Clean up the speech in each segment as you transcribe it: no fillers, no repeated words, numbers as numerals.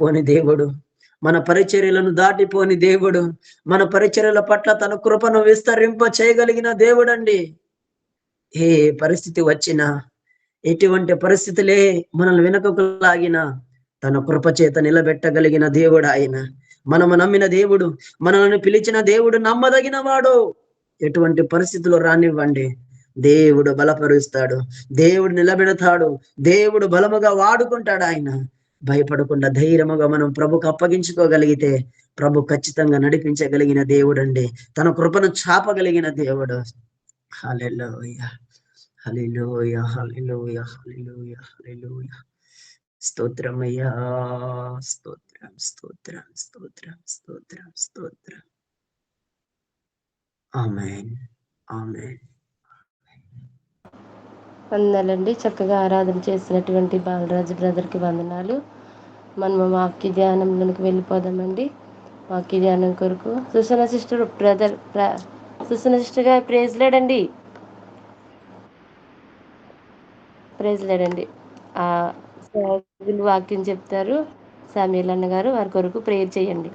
దాటిపోని దేవుడు. మన పరిచర్యలను దాటిపోని దేవుడు. మన పరిచర్యల పట్ల తన కృపను విస్తరింప చేయగలిగిన దేవుడండి. ఏ పరిస్థితి వచ్చినా, ఎటువంటి పరిస్థితులే మనల్ని వెనుకకు లాగినా, తన కృప చేత నిలబెట్టగలిగిన దేవుడాయన. మనము నమ్మిన దేవుడు, మనల్ని పిలిచిన దేవుడు నమ్మదగిన వాడు. ఎటువంటి పరిస్థితులు రానివ్వండి, దేవుడు బలపరుస్తాడు. దేవుడు నిలబెడతాడు. దేవుడు బలముగా వాడుకుంటాడాయన. భయపడకుండా ధైర్యముగా మనం ప్రభుకు అప్పగించుకోగలిగితే, ప్రభు ఖచ్చితంగా నడిపించగలిగిన దేవుడండి. తన కృపను చాపగలిగిన దేవుడు. హల్లెలూయా! హల్లెలూయా! హల్లెలూయా! హల్లెలూయా! హల్లెలూయా! స్తోత్రమయ్యా! స్తోత్రం, స్తోత్రం, స్తోత్రం, స్తోత్రం, స్తోత్రం. ఆమేన్. ఆమేన్. వందనాలండి. చక్కగా ఆరాధన చేసినటువంటి బాలరాజు బ్రదర్కి వందనాలు. మనము వాక్య ధ్యానంలోకి వెళ్ళిపోదామండి. వాక్య ధ్యానం కొరకు సుసన సిస్టర్ సుసన సిస్టర్ గారు ప్రేజ్ లేడండి. ప్రేజ్ లేడండి. వాక్యం చెప్తారు. సామ్యూల్ అన్న గారు, వారి కొరకు ప్రేయర్ చేయండి.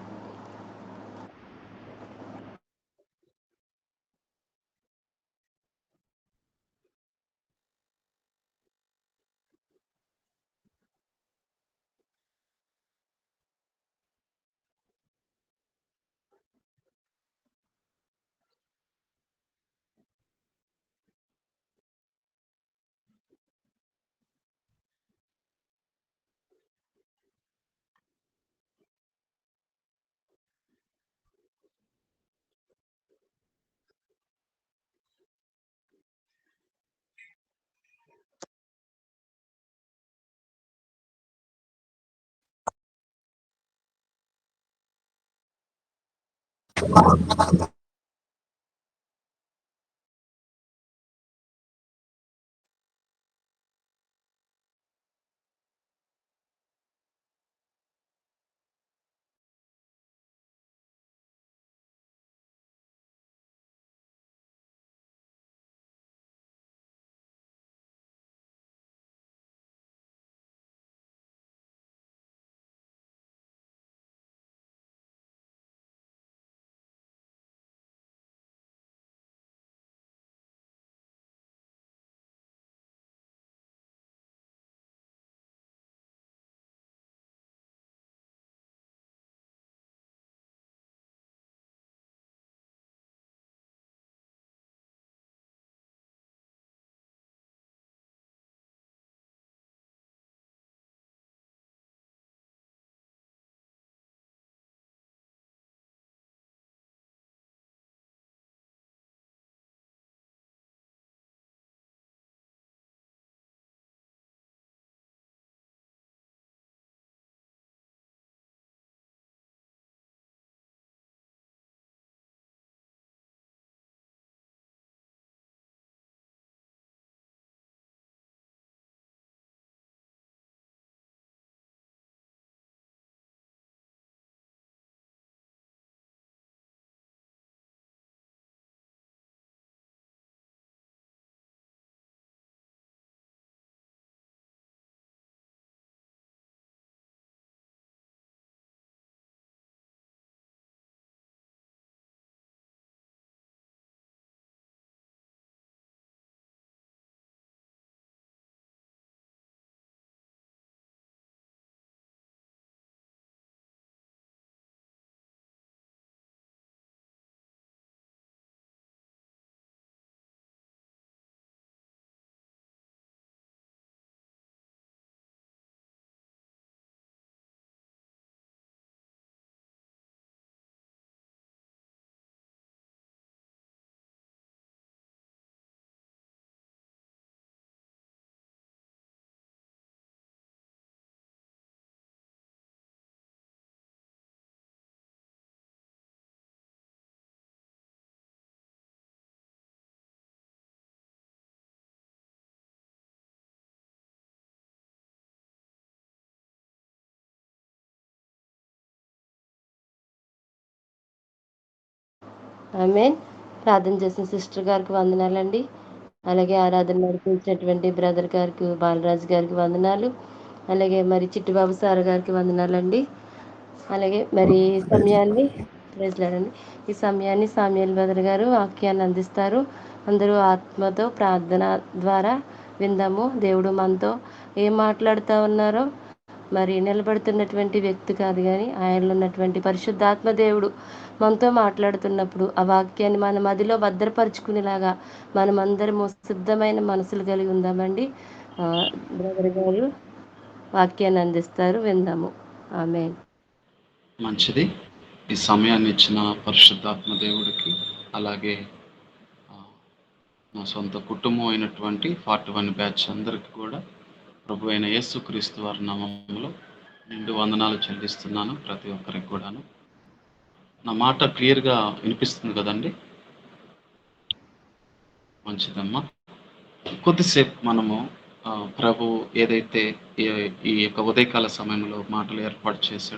ఆమేన్. ప్రార్థన చేసిన సిస్టర్ గారికి వందనాలండి. అలాగే ఆరాధన నడిపించినటువంటి బ్రదర్ గారికి, బాలరాజు గారికి వందనాలు. అలాగే మరి చిట్టిబాబు సార్ గారికి వందనాలండి. అలాగే మరి ఈ సమయాన్ని ప్రజలాడండి ఈ సమయాన్ని సామ్యూయల్ బ్రదర్ గారు వాక్యాన్ని అందిస్తారు. అందరూ ఆత్మతో ప్రార్థన ద్వారా విందాము. దేవుడు మనతో ఏం మాట్లాడుతూ ఉన్నారో మరి నిలబడుతున్నటువంటి వ్యక్తి కాదు, కానీ ఆయనలో ఉన్నటువంటి పరిశుద్ధాత్మ దేవుడు మనతో మాట్లాడుతున్నప్పుడు ఆ వాక్యాన్ని మన మదిలో భద్రపరుచుకునేలాగా మనమందరము సిద్ధమైన మనసులు కలిగి ఉందామండి. బ్రదర్ గారు వాక్యాన్ని అందిస్తారు, విందాము. ఆమేన్. మంచిది. ఈ సమయాన్ని ఇచ్చిన పరిశుద్ధాత్మ దేవుడికి, అలాగే నా సొంత కుటుంబం అయినటువంటి 41 బ్యాచ్ అందరికీ కూడా ప్రభు అయిన యేసుక్రీస్తు వారి నామములో నిండు వందనాలు చెల్లిస్తున్నాను. ప్రతి ఒక్కరికి కూడాను. నా మాట క్లియర్గా వినిపిస్తుంది కదండి? మంచిదమ్మా. కొద్దిసేపు మనము ప్రభు ఏదైతే ఈ యొక్క ఉదయకాల సమయంలో మాటలు ఏర్పాటు చేశాడో